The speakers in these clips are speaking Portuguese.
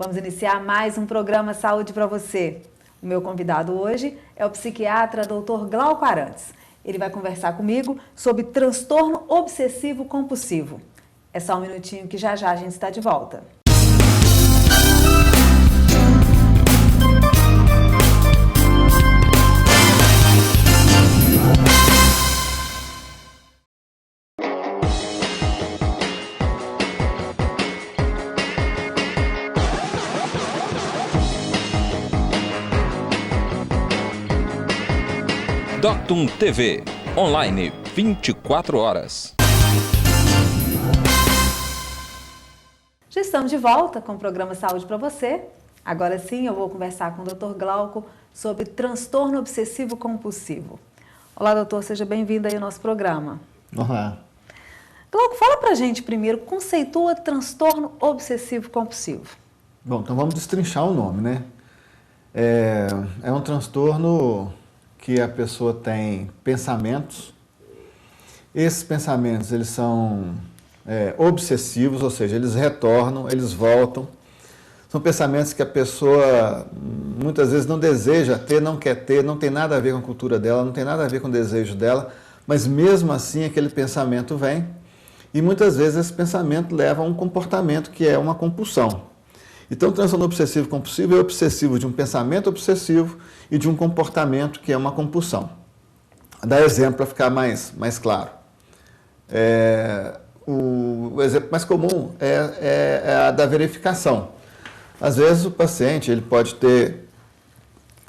Vamos iniciar mais um programa Saúde para você. O meu convidado hoje é o psiquiatra Dr. Glauco Arantes. Ele vai conversar comigo sobre transtorno obsessivo compulsivo. É só um minutinho que já a gente está de volta. Doctum TV, online 24 horas. Já estamos de volta com o programa Saúde para você. Agora sim eu vou conversar com o Dr. Glauco sobre transtorno obsessivo compulsivo. Olá, doutor, seja bem-vindo aí ao nosso programa. Olá. Glauco, fala pra gente primeiro, conceitua transtorno obsessivo compulsivo. Bom, então vamos destrinchar o nome, né? É um transtorno que a pessoa tem pensamentos. Esses pensamentos, eles são obsessivos, ou seja, eles retornam, eles voltam. São pensamentos que a pessoa muitas vezes não deseja ter, não quer ter, não tem nada a ver com a cultura dela, não tem nada a ver com o desejo dela, mas mesmo assim aquele pensamento vem e muitas vezes esse pensamento leva a um comportamento que é uma compulsão. Então, o transtorno obsessivo compulsivo é obsessivo de um pensamento obsessivo e de um comportamento que é uma compulsão. Vou dar exemplo para ficar mais claro. O exemplo mais comum é a da verificação. Às vezes o paciente ele pode ter,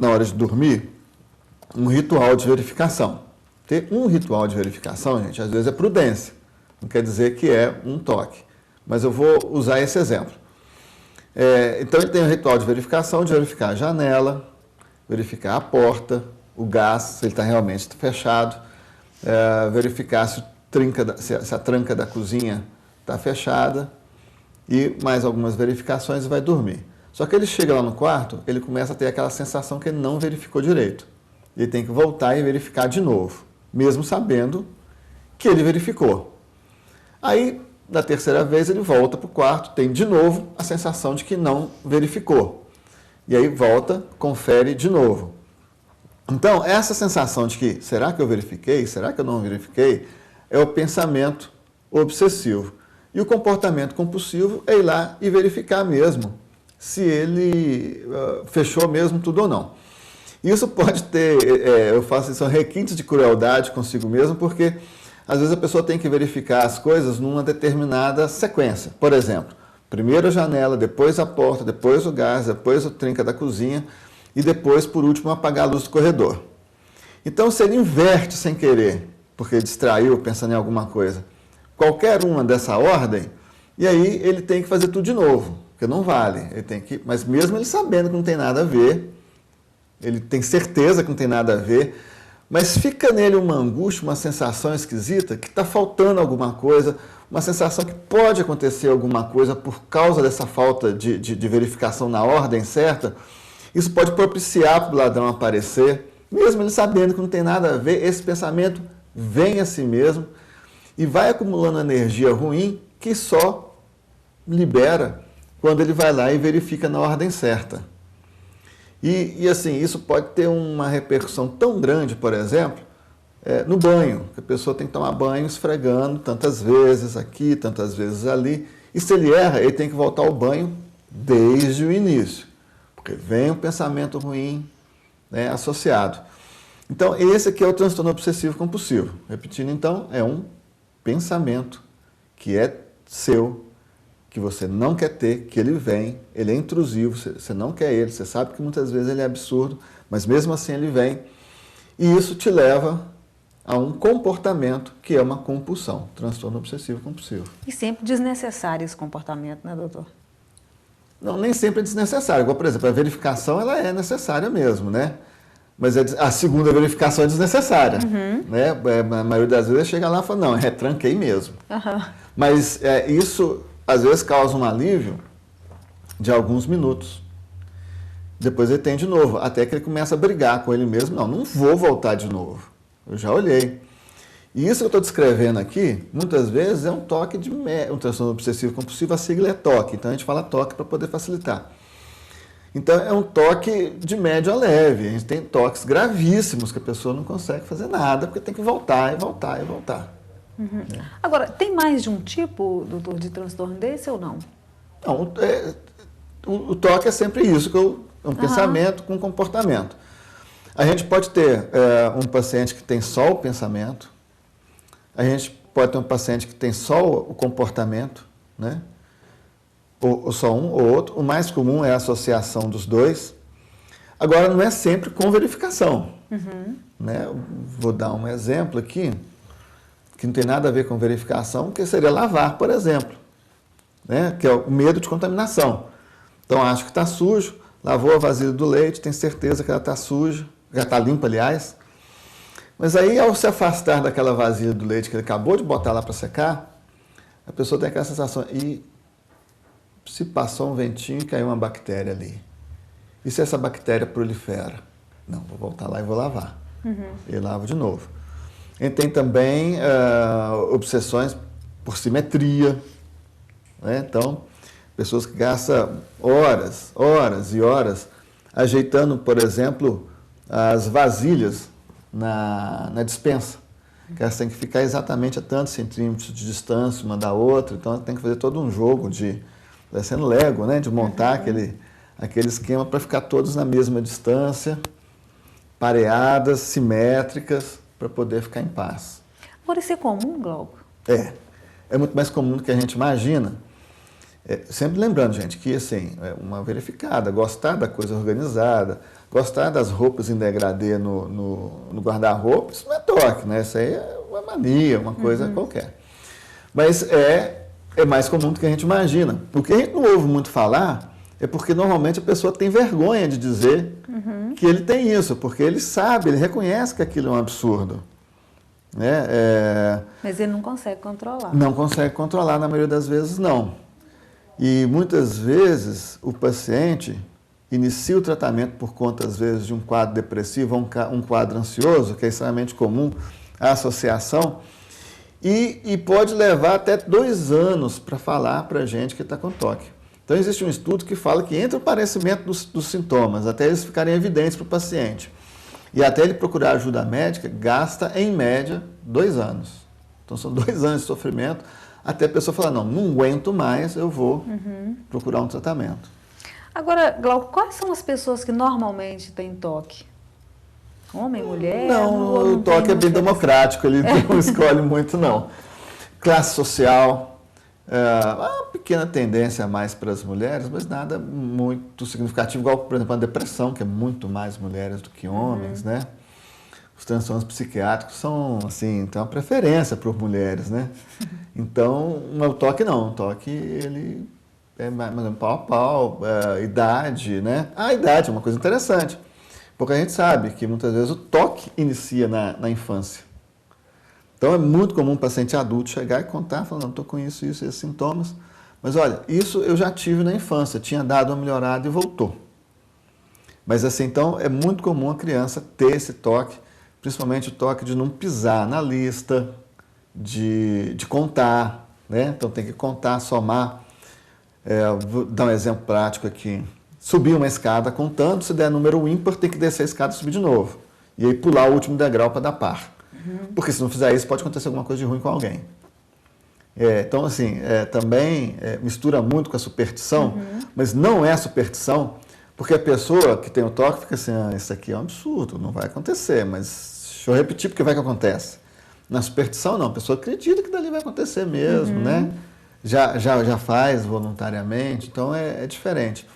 na hora de dormir, um ritual de verificação. Ter um ritual de verificação, gente, às vezes é prudência. Não quer dizer que é um toque. Mas eu vou usar esse exemplo. Então ele tem um ritual de verificar a janela, verificar a porta, o gás, se ele está realmente fechado, verificar se a tranca da cozinha está fechada e mais algumas verificações e vai dormir. Só que ele chega lá no quarto, ele começa a ter aquela sensação que ele não verificou direito. Ele tem que voltar e verificar de novo, mesmo sabendo que ele verificou. Aí, da terceira vez, ele volta para o quarto, tem de novo a sensação de que não verificou. E aí volta, confere de novo. Então, essa sensação de que, será que eu verifiquei? Será que eu não verifiquei? É o pensamento obsessivo. E o comportamento compulsivo é ir lá e verificar mesmo se ele fechou mesmo tudo ou não. Isso pode ter, eu faço isso, são requintes de crueldade consigo mesmo, porque às vezes a pessoa tem que verificar as coisas numa determinada sequência. Por exemplo, primeiro a janela, depois a porta, depois o gás, depois a trinca da cozinha e depois, por último, apagar a luz do corredor. Então, se ele inverte sem querer, porque distraiu pensando em alguma coisa, qualquer uma dessa ordem, e aí ele tem que fazer tudo de novo, porque não vale. Mas mesmo ele sabendo que não tem nada a ver, ele tem certeza que não tem nada a ver, mas fica nele uma angústia, uma sensação esquisita, que está faltando alguma coisa, uma sensação que pode acontecer alguma coisa por causa dessa falta de verificação na ordem certa. Isso pode propiciar para o ladrão aparecer, mesmo ele sabendo que não tem nada a ver, esse pensamento vem a si mesmo e vai acumulando energia ruim que só libera quando ele vai lá e verifica na ordem certa. E assim, isso pode ter uma repercussão tão grande, por exemplo, no banho, que a pessoa tem que tomar banho esfregando tantas vezes aqui, tantas vezes ali, e se ele erra, ele tem que voltar ao banho desde o início, porque vem um pensamento ruim, né, associado. Então, esse aqui é o transtorno obsessivo compulsivo. Repetindo, então, é um pensamento que é seu, que você não quer ter, que ele vem, ele é intrusivo, você não quer ele, você sabe que muitas vezes ele é absurdo, mas mesmo assim ele vem, e isso te leva a um comportamento que é uma compulsão, transtorno obsessivo compulsivo. E sempre desnecessário esse comportamento, né, doutor? Não, nem sempre é desnecessário. Igual, por exemplo, a verificação ela é necessária mesmo, né? Mas a segunda verificação é desnecessária. Né? A maioria das vezes chega lá e fala, não, retranquei mesmo. Mas isso às vezes causa um alívio de alguns minutos. Depois ele tem de novo, até que ele começa a brigar com ele mesmo. Não vou voltar de novo. Eu já olhei. E isso que eu estou descrevendo aqui, muitas vezes é um toque um transtorno obsessivo compulsivo, a sigla é TOC. Então a gente fala TOC para poder facilitar. Então é um toque de médio a leve. A gente tem toques gravíssimos que a pessoa não consegue fazer nada, porque tem que voltar e voltar e voltar. Agora, tem mais de um tipo, doutor, de transtorno desse ou não? Não, o toque é sempre isso, que é um pensamento com comportamento. A gente pode ter um paciente que tem só o pensamento, a gente pode ter um paciente que tem só o comportamento, né? Ou só um ou outro. O mais comum é a associação dos dois. Agora, não é sempre com verificação. Né? Vou dar um exemplo aqui, que não tem nada a ver com verificação, que seria lavar, por exemplo, né? Que é o medo de contaminação. Então, acho que está sujo, lavou a vasilha do leite, tem certeza que ela está suja, já está limpa, aliás. Mas aí, ao se afastar daquela vasilha do leite que ele acabou de botar lá para secar, a pessoa tem aquela sensação, e se passou um ventinho e caiu uma bactéria ali? E se essa bactéria prolifera? Não, vou voltar lá e vou lavar. E lavo de novo. A gente tem também obsessões por simetria, né? Então, pessoas que gastam horas e horas ajeitando, por exemplo, as vasilhas na despensa, que elas têm que ficar exatamente a tantos centímetros de distância uma da outra, então tem que fazer todo um jogo vai sendo Lego, né? De montar aquele esquema para ficar todos na mesma distância, pareadas, simétricas, para poder ficar em paz. Agora, isso é comum, Glauco? É muito mais comum do que a gente imagina. Sempre lembrando, gente, que assim, uma verificada, gostar da coisa organizada, gostar das roupas em degradê no guarda-roupa, isso não é toque, né? Isso aí é uma mania, uma coisa qualquer. Mas é mais comum do que a gente imagina. O que a gente não ouve muito falar é porque normalmente a pessoa tem vergonha de dizer que ele tem isso, porque ele sabe, ele reconhece que aquilo é um absurdo. Né? Mas ele não consegue controlar. Não consegue controlar, na maioria das vezes não. E muitas vezes o paciente inicia o tratamento por conta, às vezes, de um quadro depressivo ou um quadro ansioso, que é extremamente comum, a associação, e pode levar até 2 anos para falar para a gente que está com toque. Então, existe um estudo que fala que entre o aparecimento dos sintomas, até eles ficarem evidentes para o paciente, e até ele procurar ajuda médica, gasta, em média, 2 anos. Então, são 2 anos de sofrimento, até a pessoa falar, não aguento mais, eu vou procurar um tratamento. Agora, Glauco, quais são as pessoas que normalmente têm toque? Homem, mulher? Não, o toque é bem democrático, ele não escolhe muito, não. Classe social, uma pequena tendência mais para as mulheres, mas nada muito significativo, igual, por exemplo, a depressão, que é muito mais mulheres do que homens, né? Os transtornos psiquiátricos são, assim, tem uma preferência por mulheres, né? Então, o toque não, o toque, ele é mais pau a pau, idade, né? A idade é uma coisa interessante, porque a gente sabe que muitas vezes o toque inicia na infância. Então, é muito comum um paciente adulto chegar e contar, falando, não, estou com isso, esses sintomas, mas olha, isso eu já tive na infância, tinha dado uma melhorada e voltou. Mas assim, então, é muito comum a criança ter esse toque, principalmente o toque de não pisar na lista, de contar, né? Então, tem que contar, somar. Vou dar um exemplo prático aqui. Subir uma escada contando, se der número ímpar, tem que descer a escada e subir de novo. E aí pular o último degrau para dar par. Porque se não fizer isso, pode acontecer alguma coisa de ruim com alguém. Então, assim, também mistura muito com a superstição, mas não é superstição, porque a pessoa que tem o toque fica assim, isso aqui é um absurdo, não vai acontecer, mas deixa eu repetir porque vai que acontece. Na superstição, não, a pessoa acredita que dali vai acontecer mesmo, né? Já faz voluntariamente, então é diferente.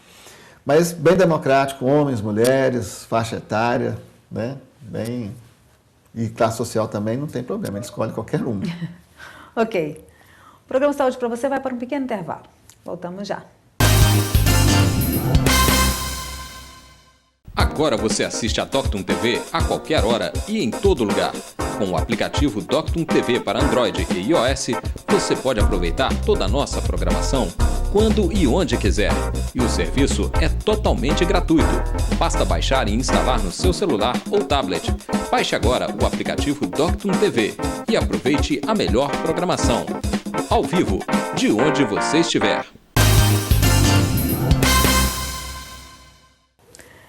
Mas bem democrático, homens, mulheres, faixa etária, né? E classe social também não tem problema, ele escolhe qualquer um. Ok. O programa Saúde para Você vai para um pequeno intervalo. Voltamos já. Agora você assiste a Doctum TV a qualquer hora e em todo lugar. Com o aplicativo Doctum TV para Android e iOS, você pode aproveitar toda a nossa programação quando e onde quiser. E o serviço é totalmente gratuito. Basta baixar e instalar no seu celular ou tablet. Baixe agora o aplicativo Doctum TV e aproveite a melhor programação. Ao vivo, de onde você estiver.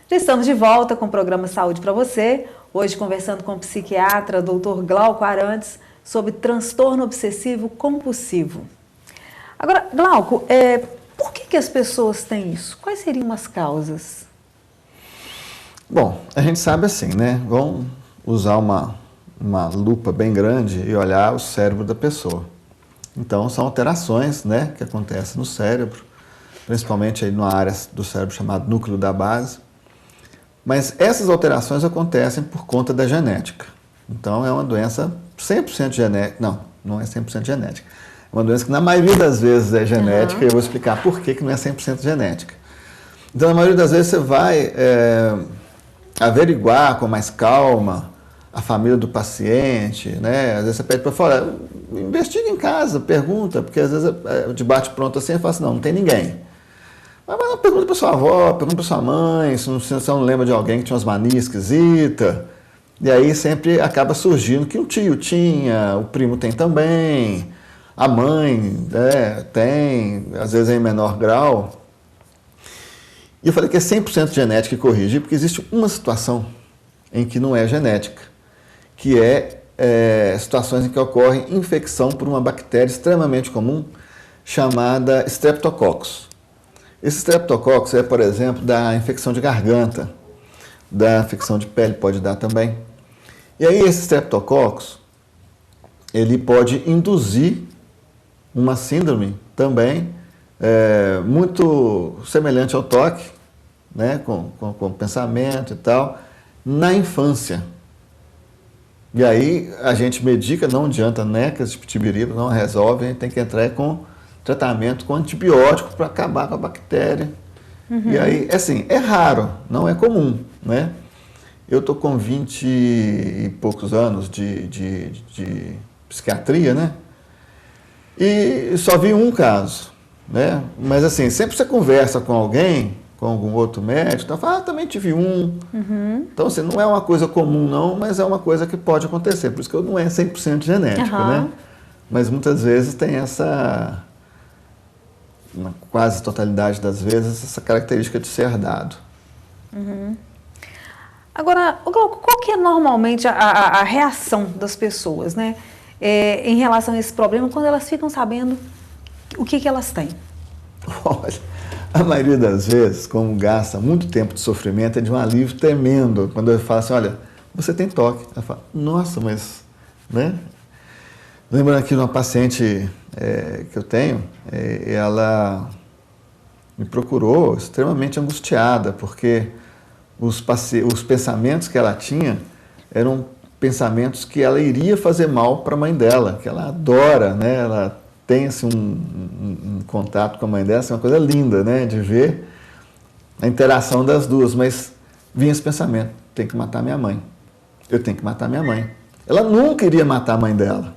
Já estamos de volta com o programa Saúde para você. Hoje conversando com o psiquiatra Dr. Glauco Arantes sobre transtorno obsessivo compulsivo. Agora, Glauco, por que as pessoas têm isso? Quais seriam as causas? Bom, a gente sabe assim, né? Vamos usar uma lupa bem grande e olhar o cérebro da pessoa. Então, são alterações, né, que acontecem no cérebro, principalmente aí numa área do cérebro chamado núcleo da base. Mas essas alterações acontecem por conta da genética. Então, é uma doença 100% genética. Não é 100% genética. É uma doença que, na maioria das vezes, é genética, e eu vou explicar por que não é 100% genética. Então, na maioria das vezes, você vai averiguar com mais calma a família do paciente, né? Às vezes você pede para fora, investiga em casa, pergunta, porque às vezes de bate pronto assim, eu falo assim, não tem ninguém. Mas não, pergunta para sua avó, pergunta para sua mãe, se você não lembra de alguém que tinha umas manias esquisitas. E aí sempre acaba surgindo que o tio tinha, o primo tem também, a mãe tem, às vezes em menor grau. E eu falei que é 100% genética e corrigir, porque existe uma situação em que não é genética, que é situações em que ocorre infecção por uma bactéria extremamente comum chamada Streptococcus. Esse Streptococcus é, por exemplo, da infecção de garganta, da infecção de pele pode dar também. E aí esse Streptococcus, ele pode induzir uma síndrome também muito semelhante ao toque, né, com pensamento e tal, na infância. E aí a gente medica, não adianta necas de pitibiriba, não resolve, a gente tem que entrar com tratamento com antibiótico para acabar com a bactéria. E aí, assim, é raro, não é comum, né? Eu estou com 20 e poucos anos de psiquiatria, né? E só vi um caso, né? Mas assim, sempre você conversa com alguém, com algum outro médico, então fala, também tive um. Então, assim, não é uma coisa comum não, mas é uma coisa que pode acontecer. Por isso que não é 100% genético, né? Mas muitas vezes tem essa, na quase totalidade das vezes, essa característica de ser herdado. Agora, Glauco, qual que é normalmente a reação das pessoas, né? Em relação a esse problema, quando elas ficam sabendo o que elas têm? Olha, a maioria das vezes, como gasta muito tempo de sofrimento, é de um alívio tremendo. Quando eu falo assim, olha, você tem toque. Ela fala, nossa, mas, né? Lembrando aqui de uma paciente que eu tenho, ela me procurou extremamente angustiada, porque os pensamentos que ela tinha eram pensamentos que ela iria fazer mal para a mãe dela, que ela adora, né? Ela tem assim, um contato com a mãe dela, assim, uma coisa linda, né? De ver a interação das duas, mas vinha esse pensamento, tem que matar minha mãe, eu tenho que matar minha mãe. Ela nunca iria matar a mãe dela,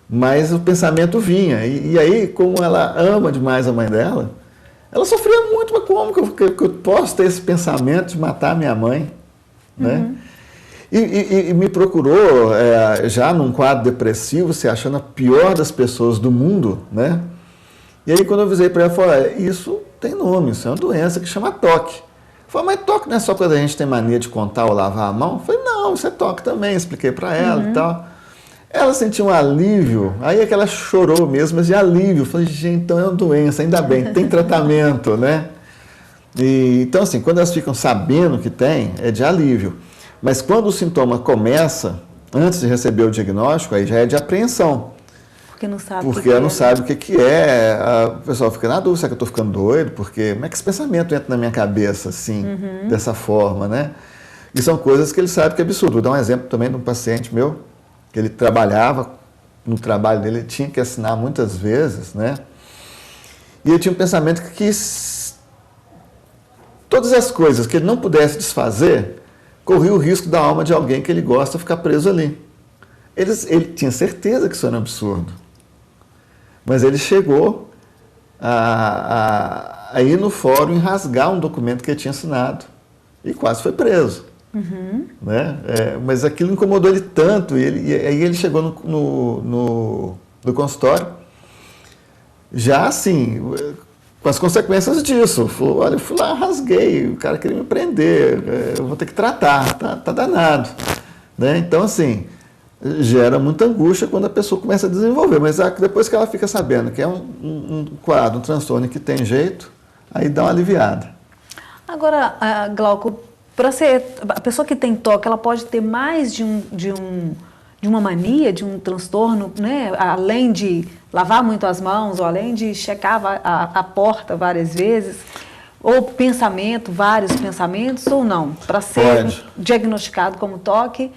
mas o pensamento vinha, e aí, como ela ama demais a mãe dela, ela sofria muito, mas como que eu posso ter esse pensamento de matar a minha mãe, né? E me procurou já num quadro depressivo, se achando a pior das pessoas do mundo, né? E aí quando eu avisei para ela, falei, isso tem nome, isso é uma doença que chama toque. Eu falei, mas toque não é só quando a gente tem mania de contar ou lavar a mão? Eu falei, não, isso é toque também, expliquei para ela e tal. Ela sentiu um alívio, aí é que ela chorou mesmo, mas de alívio. Eu falei, gente, então é uma doença, ainda bem, tem tratamento, né? Então assim, quando elas ficam sabendo que tem, é de alívio. Mas quando o sintoma começa, antes de receber o diagnóstico, aí já é de apreensão. Porque não sabe Porque ela não sabe o que é. O pessoal fica na dúvida, será que eu estou ficando doido? Porque como é que esse pensamento entra na minha cabeça assim, dessa forma, né? E são coisas que ele sabe que é absurdo. Vou dar um exemplo também de um paciente meu, que ele trabalhava, no trabalho dele, ele tinha que assinar muitas vezes, né? E ele tinha um pensamento que todas as coisas que ele não pudesse desfazer, corria o risco da alma de alguém que ele gosta ficar preso ali. Ele tinha certeza que isso era um absurdo. Mas ele chegou a ir no fórum e rasgar um documento que ele tinha assinado. E quase foi preso. Né? Mas aquilo incomodou ele tanto. E aí ele chegou no consultório, já assim, com as consequências disso. Olha, eu fui lá, rasguei, o cara queria me prender, eu vou ter que tratar, tá danado. Né? Então, assim, gera muita angústia quando a pessoa começa a desenvolver, mas depois que ela fica sabendo que é um quadro, um transtorno que tem jeito, aí dá uma aliviada. Agora, Glauco, a pessoa que tem toque, ela pode ter mais de uma mania, de um transtorno, né? Além de lavar muito as mãos, ou além de checar a porta várias vezes, ou vários pensamentos, ou não? Para ser diagnosticado como toque?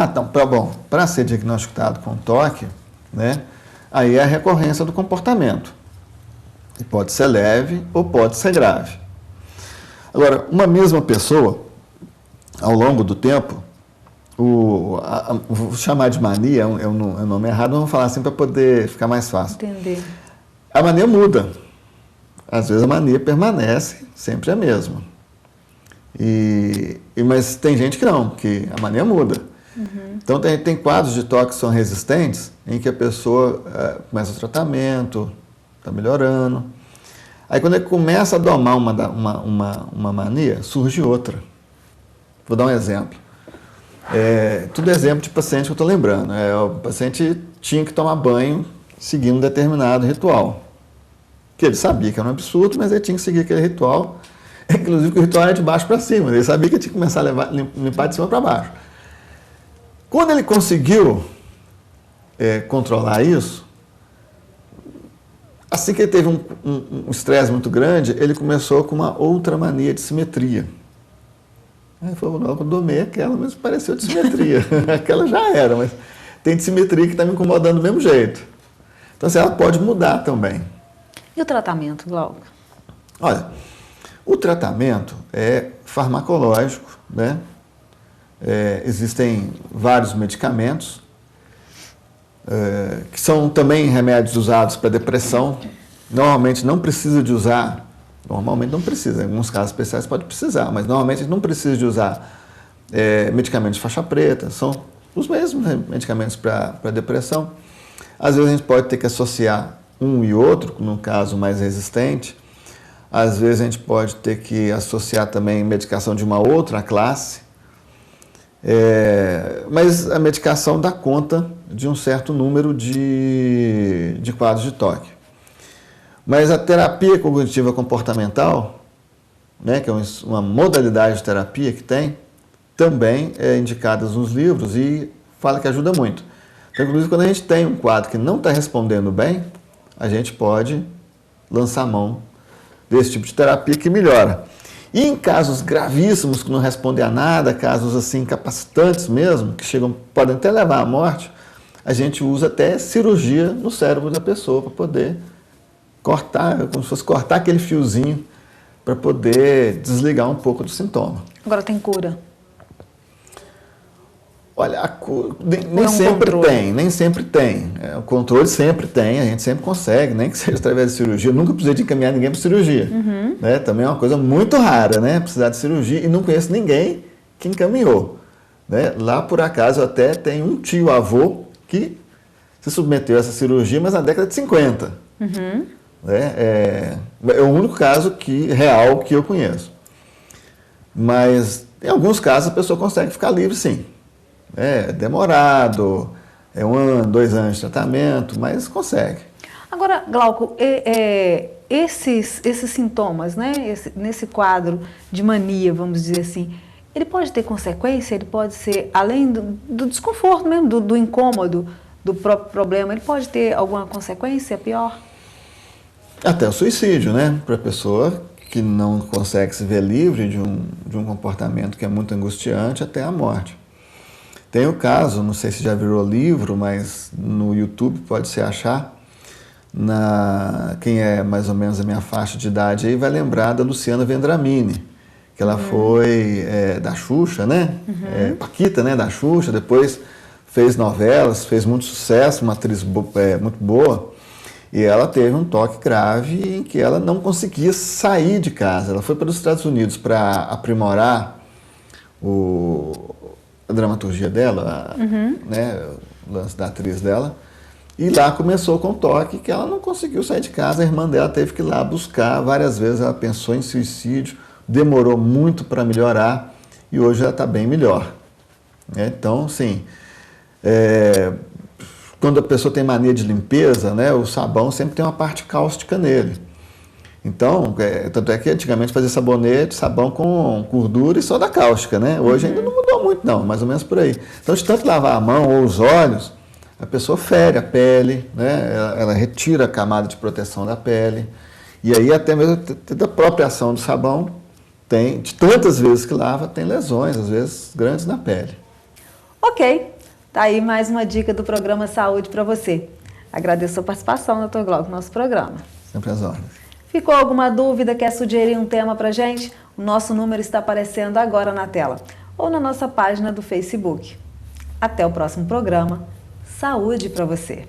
Então, bom, para ser diagnosticado com toque, né? Aí é a recorrência do comportamento. E pode ser leve ou pode ser grave. Agora, uma mesma pessoa, ao longo do tempo, vou chamar de mania, é um nome errado, vamos falar assim para poder ficar mais fácil. Entender. A mania muda. Às vezes a mania permanece sempre a mesma. Mas tem gente que não, que a mania muda. Uhum. Então tem quadros de toque que são resistentes, em que a pessoa começa o tratamento, está melhorando. Aí quando ele começa a domar uma mania, surge outra. Vou dar um exemplo. Tudo exemplo de paciente que eu estou lembrando. O paciente tinha que tomar banho seguindo um determinado ritual. Que ele sabia que era um absurdo, mas ele tinha que seguir aquele ritual. Inclusive que o ritual era de baixo para cima. Ele sabia que ele tinha que começar a limpar de cima para baixo. Quando ele conseguiu controlar isso, assim que ele teve um estresse muito grande, ele começou com uma outra mania de simetria. Aí ele falou, não, eu domei aquela, mas pareceu de simetria. Aquela já era, mas tem de simetria que está me incomodando do mesmo jeito. Então, assim, ela pode mudar também. E o tratamento, Glauco? Olha, o tratamento é farmacológico, né? Existem vários medicamentos, que são também remédios usados para depressão. Normalmente não precisa de usar, em alguns casos especiais pode precisar, mas normalmente não precisa de usar medicamentos de faixa preta, são os mesmos medicamentos para depressão. Às vezes a gente pode ter que associar um e outro, no caso mais resistente. Às vezes a gente pode ter que associar também medicação de uma outra classe. Mas a medicação dá conta de um certo número de quadros de toque. Mas a terapia cognitiva comportamental, né, que é uma modalidade de terapia que tem, também é indicada nos livros e fala que ajuda muito. Então, inclusive, quando a gente tem um quadro que não está respondendo bem, a gente pode lançar mão desse tipo de terapia que melhora. E em casos gravíssimos que não respondem a nada, casos assim incapacitantes mesmo, que podem até levar à morte, a gente usa até cirurgia no cérebro da pessoa para poder cortar, como se fosse cortar aquele fiozinho para poder desligar um pouco do sintoma. Agora tem cura? Olha, nem sempre tem. O controle sempre tem, a gente sempre consegue, nem que seja através de cirurgia. Eu nunca precisei de encaminhar ninguém para cirurgia. Uhum. Né? Também é uma coisa muito rara, né? Precisar de cirurgia, e não conheço ninguém que encaminhou. Né? Lá, por acaso, eu até tenho um tio-avô que se submeteu a essa cirurgia, mas na década de 50. Uhum. Né? É o único caso real que eu conheço. Mas, em alguns casos, a pessoa consegue ficar livre, sim. É demorado, 1 ano, 2 anos de tratamento, mas consegue. Agora, Glauco, esses sintomas, né, nesse quadro de mania, vamos dizer assim, ele pode ter consequência? Ele pode ser, além do desconforto mesmo, do incômodo, do próprio problema, ele pode ter alguma consequência pior? Até o suicídio, né? Para a pessoa que não consegue se ver livre de um comportamento que é muito angustiante, até a morte. Tem o caso, não sei se já virou livro, mas no YouTube pode-se achar, quem é mais ou menos a minha faixa de idade aí vai lembrar da Luciana Vendramini, que ela foi da Xuxa, né? Uhum. Paquita, né? Da Xuxa, depois fez novelas, fez muito sucesso, uma atriz muito boa, e ela teve um toque grave em que ela não conseguia sair de casa. Ela foi para os Estados Unidos para aprimorar a dramaturgia dela, né, o lance da atriz dela, E lá começou com toque, que ela não conseguiu sair de casa, a irmã dela teve que ir lá buscar várias vezes, ela pensou em suicídio, demorou muito para melhorar e hoje ela está bem melhor. Então, sim, quando a pessoa tem mania de limpeza, né, o sabão sempre tem uma parte cáustica nele. Então, tanto é que antigamente fazia sabonete, sabão com gordura e soda cáustica, né? Hoje ainda não mudou muito não, mais ou menos por aí. Então, de tanto lavar a mão ou os olhos, a pessoa fere a pele, né? Ela retira a camada de proteção da pele. E aí até mesmo da própria ação do sabão, de tantas vezes que lava, tem lesões, às vezes grandes na pele. Ok, tá aí mais uma dica do programa Saúde para você. Agradeço a participação, Dr. Glauco, no nosso programa. Sempre às ordens. Ficou alguma dúvida, quer sugerir um tema para gente? O nosso número está aparecendo agora na tela ou na nossa página do Facebook. Até o próximo programa. Saúde para você!